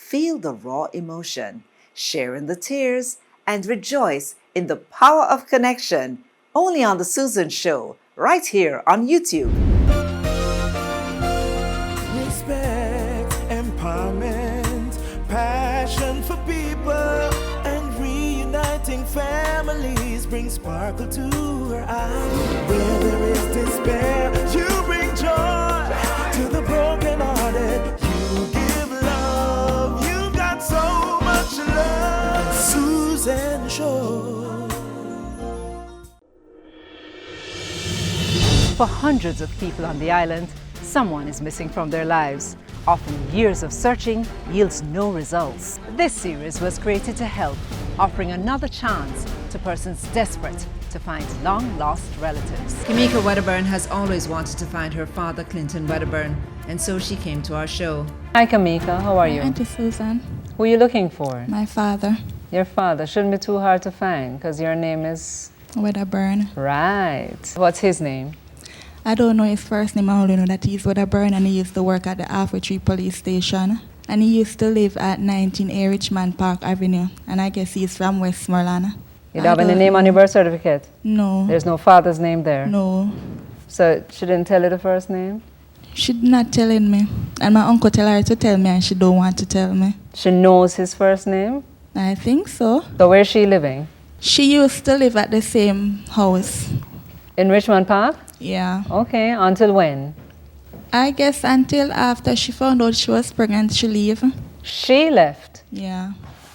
feel the raw emotion, share in the tears, and rejoice in the power of connection. Only on The Susan Show, right here on YouTube. Respect, empowerment, passion for people, and reuniting families bring sparkle to her eyes. Where there is despair, you bring joy to the broken-hearted. You give love, you got so much love. Susan Show. For hundreds of people on the island, someone is missing from their lives. Often years of searching yields no results. This series was created to help, offering another chance to persons desperate to find long-lost relatives. Kimeca Wedderburn has always wanted to find her father, Clinton Wedderburn, and so she came to our show. Hi Kamika, how are you? Auntie Susan. Who are you looking for? My father, Your father. Shouldn't be too hard to find because your name is... Wedderburn. Right. What's his name? I don't know his first name, I only know that he's Wedderburn and he used to work at the Halfway Tree Police Station. And he used to live at 19A Richmond Park Avenue. And I guess he's from Westmoreland. You don't have any name on your birth certificate? No. There's no father's name there? No. So she didn't tell you the first name? She's not telling me. And my uncle tell her to tell me and she don't want to tell me. She knows his first name? I think so. So where's she living? She used to live at the same house. In Richmond Park? Yeah. Okay, until when? I guess until after she found out she was pregnant, she leave. She left Yeah.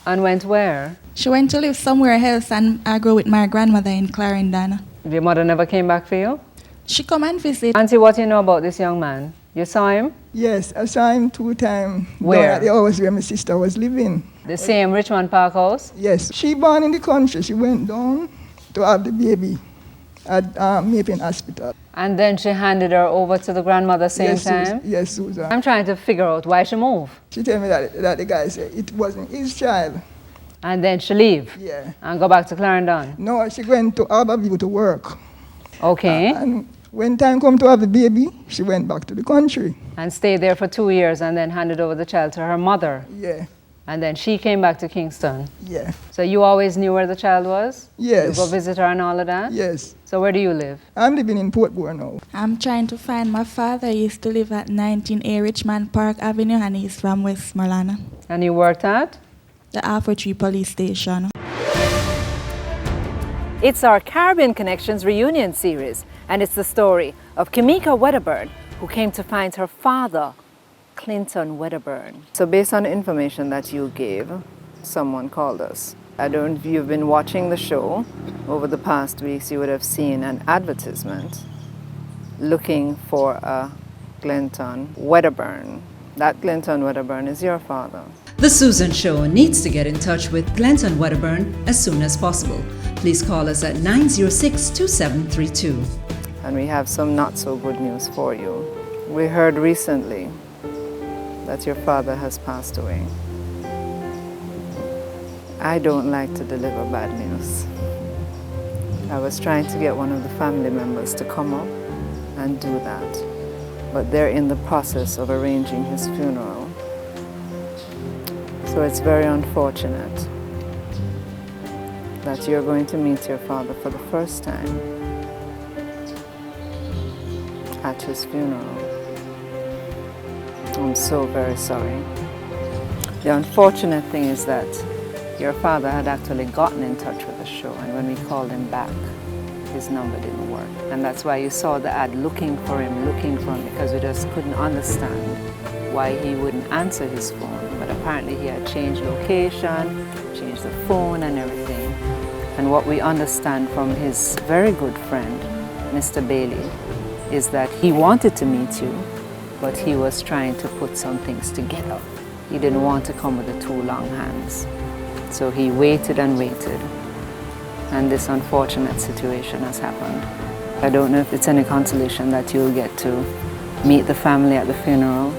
and went where? She went to live somewhere else and I grew with my grandmother in Clarendon. Your mother never came back for you? She come and visit. Auntie, what do you know about this young man? You saw him? Yes, I saw him 2 times. Where? Down at the house where my sister was living. The same Richmond Park house? Yes, she born in the country. She went down to have the baby at Mapin Hospital. And then she handed her over to the grandmother same Yes, time? Yes, Susan. I'm trying to figure out why she moved. She told me that the guy said it wasn't his child. And then she leave Yeah. and go back to Clarendon. No, she went to Harborview to work. Okay. And when time come to have the baby, she went back to the country. And stayed there for 2 years and then handed over the child to her mother. Yeah, And then she came back to Kingston. yeah, So you always knew where the child was? yes. You go visit her and all of that? Yes. So where do you live? I'm living in Portmore now. I'm trying to find my father. He used to live at 19A Richmond Park Avenue and he's from Westmoreland. And you worked at? The Halfway Tree Police Station. It's our Caribbean Connections reunion series, and it's the story of Kimeca Wedderburn, who came to find her father, Clinton Wedderburn. So based on the information that you gave, someone called us. I don't know if you've been watching the show. Over the past weeks, you would have seen an advertisement looking for a Clinton Wedderburn. That Clinton Wedderburn is your father. The Susan Show needs to get in touch with Clinton Wedderburn as soon as possible. Please call us at 906-2732. And we have some not so good news for you. We heard recently that your father has passed away. I don't like to deliver bad news. I was trying to get one of the family members to come up and do that, but they're in the process of arranging his funeral. So it's very unfortunate that you're going to meet your father for the first time at his funeral. I'm so very sorry. The unfortunate thing is that your father had actually gotten in touch with the show, and when we called him back, his number didn't work. And that's why you saw the ad looking for him, because we just couldn't understand why he wouldn't answer his phone. But apparently he had changed location, changed the phone and everything. And what we understand from his very good friend, Mr. Bailey, is that he wanted to meet you, but he was trying to put some things together. He didn't want to come with the 2 long hands. So he waited and waited, and this unfortunate situation has happened. I don't know if it's any consolation that you'll get to meet the family at the funeral,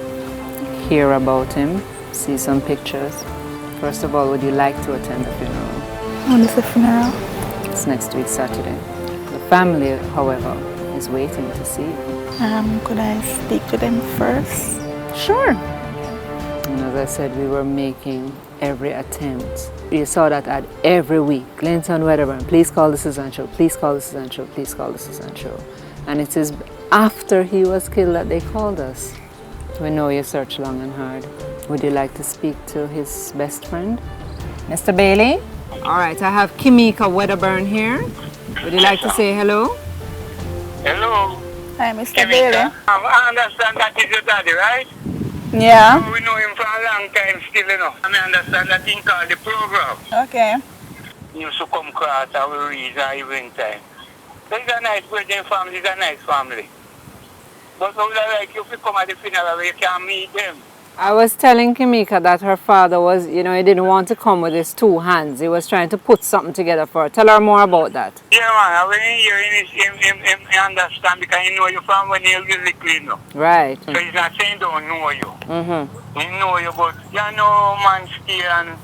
hear about him, see some pictures. First of all, would you like to attend the funeral? When is the funeral? It's next week, Saturday. The family, however, is waiting to see you. Could I speak to them first? Sure. You know, as I said, we were making every attempt. You saw that ad every week. Clinton Wedderburn, please call the Suzanne Show, please call the Suzanne Show, please call the Suzanne Show. And it is after he was killed that they called us. We know you searched long and hard. Would you like to speak to his best friend? Mr. Bailey? All right, I have Kimeca Wedderburn here. Would you like to say hello? Hello. Hi, Mr. Kamika. Bailey. I understand that is your daddy, right? Yeah. We know him for a long time still, you know. And I understand that he called the program. Okay. He used to come across and we read our evening time. So it's a nice wedding family, it's a nice family. But I would like you to come at the funeral where you can meet them. I was telling Kamika that her father was, he didn't want to come with his two hands. He was trying to put something together for her. Tell her more about that. Yeah, man. When you hear him understand because he know you from when you really clean up. Right. So he's not saying he don't know you. Mm-hmm. He know you, but you know man stay and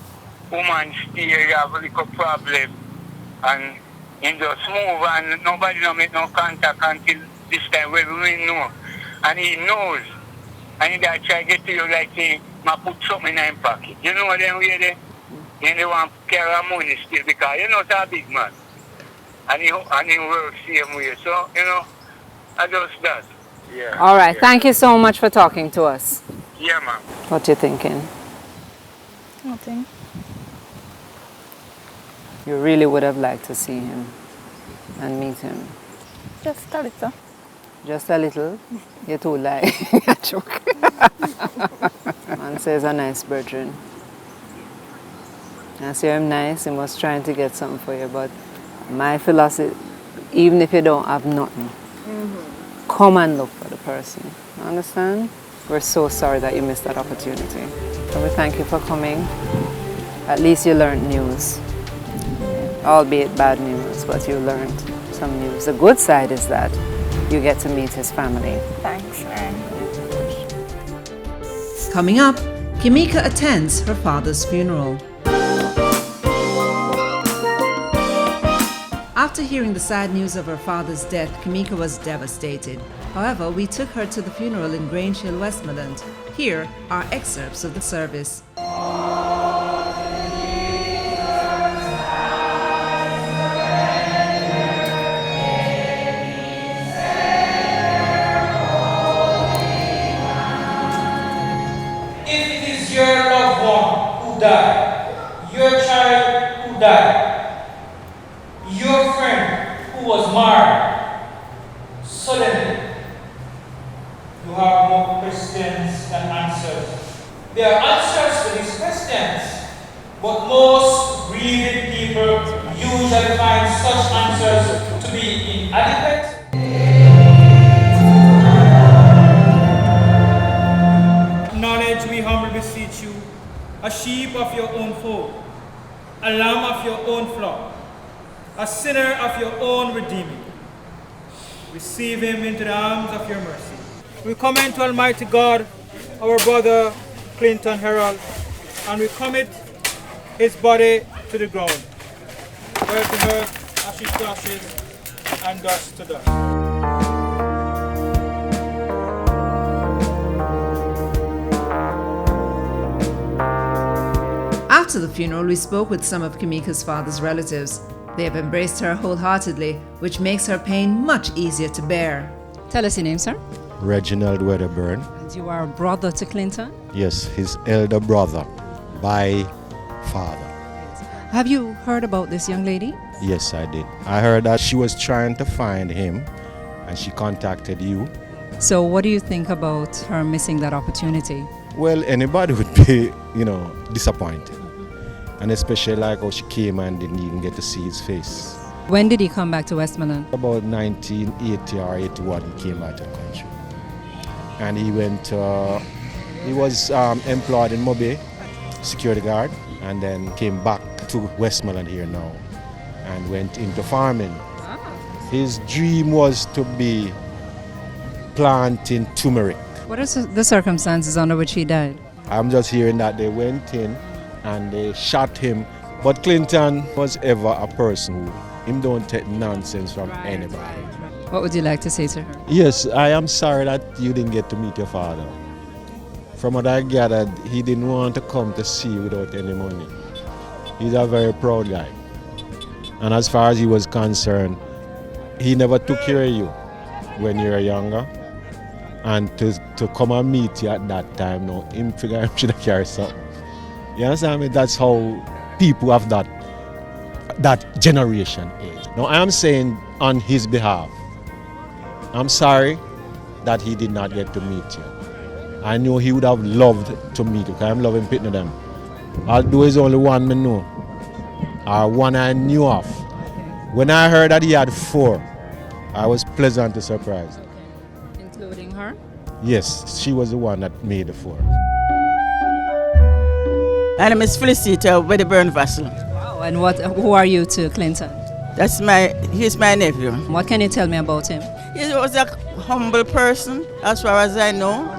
woman stay, you have a little problem. And he just move and nobody don't make no contact until this time when we know. And he knows. And he try to get to you like saying, I put something in his pocket. You know them way they? And they want to carry money still because you know it's a big man. And he works same way. So, I just that. Yeah. All right. Yeah. Thank you so much for talking to us. Yeah, man. What you thinking? Nothing. You really would have liked to see him and meet him. Just a little. Just a little? You too lie. I joke. Man says a nice brethren. I see him nice, he was trying to get something for you, but my philosophy, even if you don't have nothing, come and look for the person. Understand? We're so sorry that you missed that opportunity. So we thank you for coming. At least you learned news. Albeit bad news, but you learned some news. The good side is that you get to meet his family. Thanks, Coming up, Kimeca attends her father's funeral. After hearing the sad news of her father's death, Kimeca was devastated. However, we took her to the funeral in Grange Hill, Westmoreland. Here are excerpts of the service. Your loved one who died, your child who died, your friend who was married, suddenly you have more questions than answers. There are answers to these questions, but most grieving people usually find such answers to be inadequate. Acknowledge, we humbly beseech you, a sheep of your own fold, a lamb of your own flock, a sinner of your own redeeming. Receive him into the arms of your mercy. We commend to Almighty God our brother Clinton Herald, and we commit his body to the ground, earth to earth, ashes to ashes, and dust to dust. After the funeral, we spoke with some of Kimeca's father's relatives. They have embraced her wholeheartedly, which makes her pain much easier to bear. Tell us your name, sir. Reginald Wedderburn. And you are a brother to Clinton? Yes, his elder brother by father. Have you heard about this young lady? Yes, I did. I heard that she was trying to find him and she contacted you. So what do you think about her missing that opportunity? Well, anybody would be, disappointed. And especially like how she came and didn't even get to see his face. When did he come back to Westmoreland? About 1980 or 81 he came out of the country. And he went, he was employed in Mobe, security guard, and then came back to Westmoreland here now and went into farming. His dream was to be planting turmeric. What are the circumstances under which he died? I'm just hearing that they went in and they shot him. But Clinton was ever a person who don't take nonsense from anybody. What would you like to say to her? Yes, I am sorry that you didn't get to meet your father. From what I gathered, he didn't want to come to see you without any money. He's a very proud guy. And as far as he was concerned, he never took care of you when you were younger. And to come and meet you at that time, no, him figure him should have carried something. You understand me? That's how people of that generation age. Now I am saying on his behalf, I'm sorry that he did not get to meet you. I knew he would have loved to meet you, because I'm loving pitting them. Although there's only one I know, or one I knew of. When I heard that he had 4, I was pleasantly surprised. Including her? Yes, she was the one that made the 4. My name is Felicita Wedderburn Vassal. Wow, and who are you to Clinton? He's my nephew. What can you tell me about him? He was a humble person, as far as I know.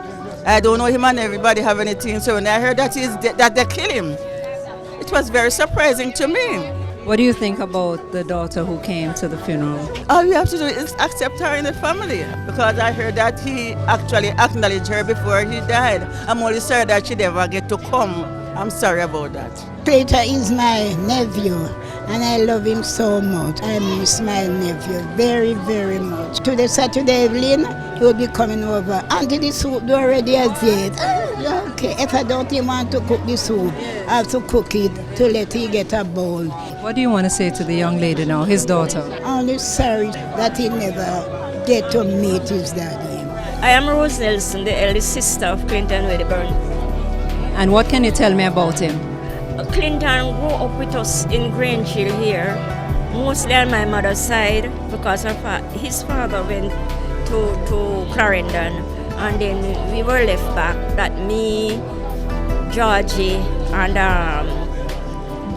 I don't know him and everybody have anything, so when I heard that that they killed him, it was very surprising to me. What do you think about the daughter who came to the funeral? All you have to do is accept her in the family, because I heard that he actually acknowledged her before he died. I'm only sorry that she never get to come. I'm sorry about that. Peter is my nephew, and I love him so much. I miss my nephew very, very much. Today, Saturday evening, he will be coming over. Auntie, the soup do already as yet. Okay, if I don't even want to cook the soup, I have to cook it to let he get a bowl. What do you want to say to the young lady now, his daughter? Only sorry that he never get to meet his daddy. I am Rose Nelson, the eldest sister of Clinton Wedderburn. And what can you tell me about him? Clinton grew up with us in Grangehill here, mostly on my mother's side, because his father went to Clarendon, and then we were left back. That me, Georgie, and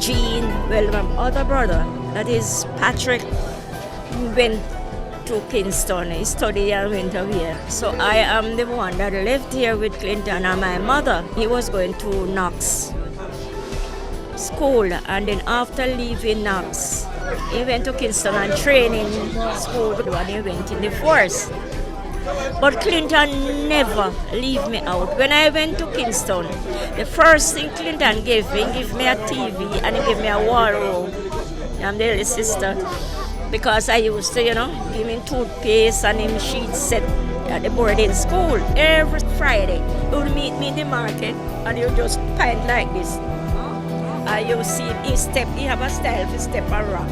Jean, well, my other brother, that is Patrick, went to Kingston. He studied and went away. So I am the one that left here with Clinton, and my mother, he was going to Knox school, and then after leaving Knox, he went to Kingston and training school, and he went in the force. But Clinton never leave me out. When I went to Kingston, the first thing Clinton gave me a TV and he gave me a wardrobe. I'm the eldest sister, because I used to, give him toothpaste and him sheet set at the boarding school. Every Friday, he would meet me in the market and he would just pint like this. You see him, he have a style to step around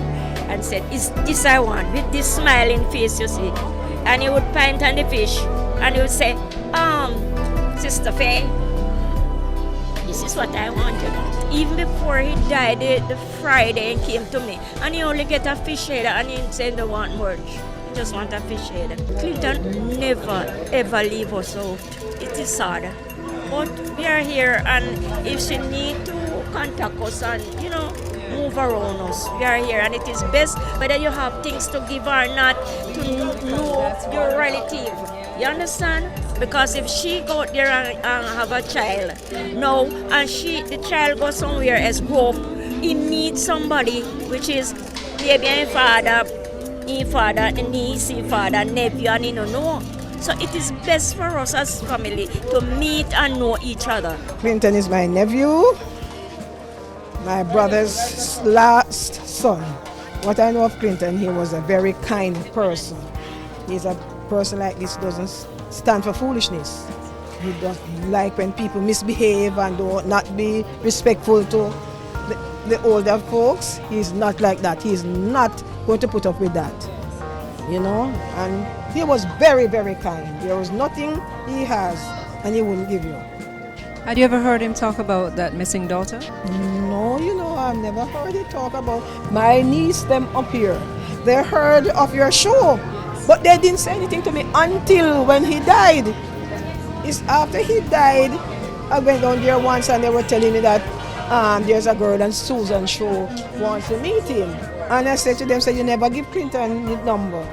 and said, "Is this I want?" With this smiling face, you see. And he would pint on the fish and he would say, Sister Faye, this is what I wanted. Even before he died, the Friday, he came to me and he only get a fish head and he said, "Don't want much. He just want a fish head." Clinton never ever leave us out. It is sad. But we are here, and if she need to contact us and, move around us, we are here, and it is best whether you have things to give or not to know your relative. You understand? Because if she go out there and have a child now, and the child goes somewhere else, grow up, he needs somebody, which is maybe a father, niece, father, nephew, and he don't know. So it is best for us as family to meet and know each other. Clinton is my nephew, my brother's last son. What I know of Clinton, he was a very kind person. He's a person like this doesn't stand for foolishness. He doesn't like when people misbehave and do not be respectful to the older folks. He's not like that. He's not going to put up with that. And he was very, very kind. There was nothing he has and he wouldn't give you. Had you ever heard him talk about that missing daughter? No, I've never heard him talk about my niece, them up here. They heard of your show, but they didn't say anything to me until when he died. It's after he died, I went down there once and they were telling me that there's a girl on Susan's show wants to meet him. And I said to them, "You never give Clinton his number?"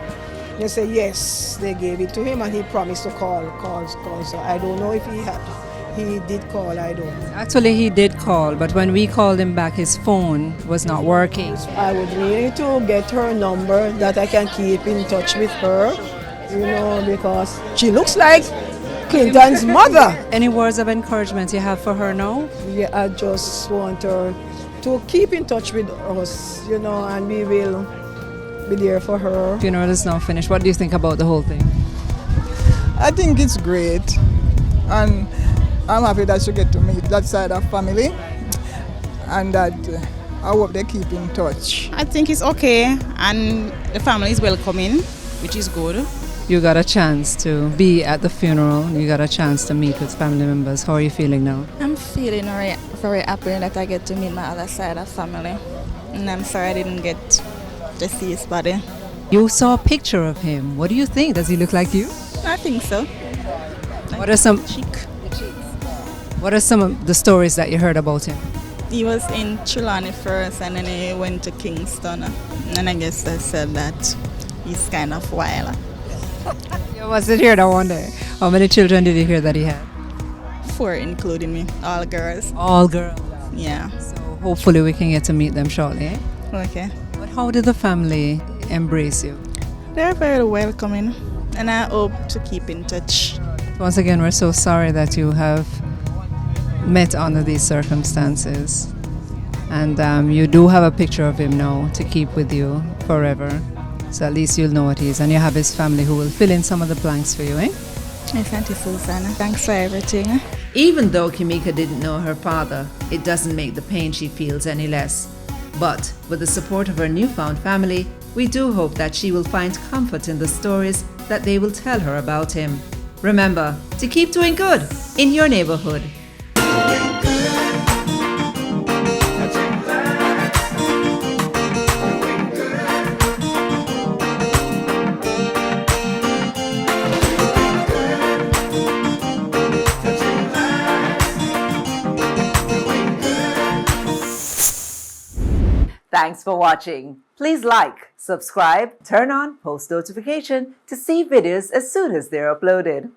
They said yes, they gave it to him and he promised to call. So I don't know if he did call, I don't know. Actually, he did call, but when we called him back, his phone was not working. I would really to get her number that I can keep in touch with her, because she looks like Clinton's mother. Any words of encouragement you have for her now? Yeah, I just want her to keep in touch with us, and we will be there for her. Funeral is now finished. What do you think about the whole thing? I think it's great, and I'm happy that she get to meet that side of family, and that I hope they keep in touch. I think it's okay, and the family is welcoming, which is good. You got a chance to be at the funeral. You got a chance to meet with family members. How are you feeling now? I'm feeling very, very happy that I get to meet my other side of family. And I'm sorry I didn't get to see his body. You saw a picture of him. What do you think? Does he look like you? I think so. What are some of the stories that you heard about him? He was in Trelawney first, and then he went to Kingston. And I guess they said that he's kind of wild. You wasn't here that one day. How many children did you hear that he had? 4, including me. All girls. All girls? Yeah. So hopefully we can get to meet them shortly, eh? Okay. But how did the family embrace you? They're very welcoming, and I hope to keep in touch. Once again, we're so sorry that you have met under these circumstances. And you do have a picture of him now to keep with you forever. So at least you'll know what he is. And you have his family who will fill in some of the blanks for you, eh? Yes, Auntie Susanna. Thanks for everything. Even though Kimeca didn't know her father, it doesn't make the pain she feels any less. But with the support of her newfound family, we do hope that she will find comfort in the stories that they will tell her about him. Remember to keep doing good in your neighborhood. Thanks for watching. Please like, subscribe, turn on post notification to see videos as soon as they're uploaded.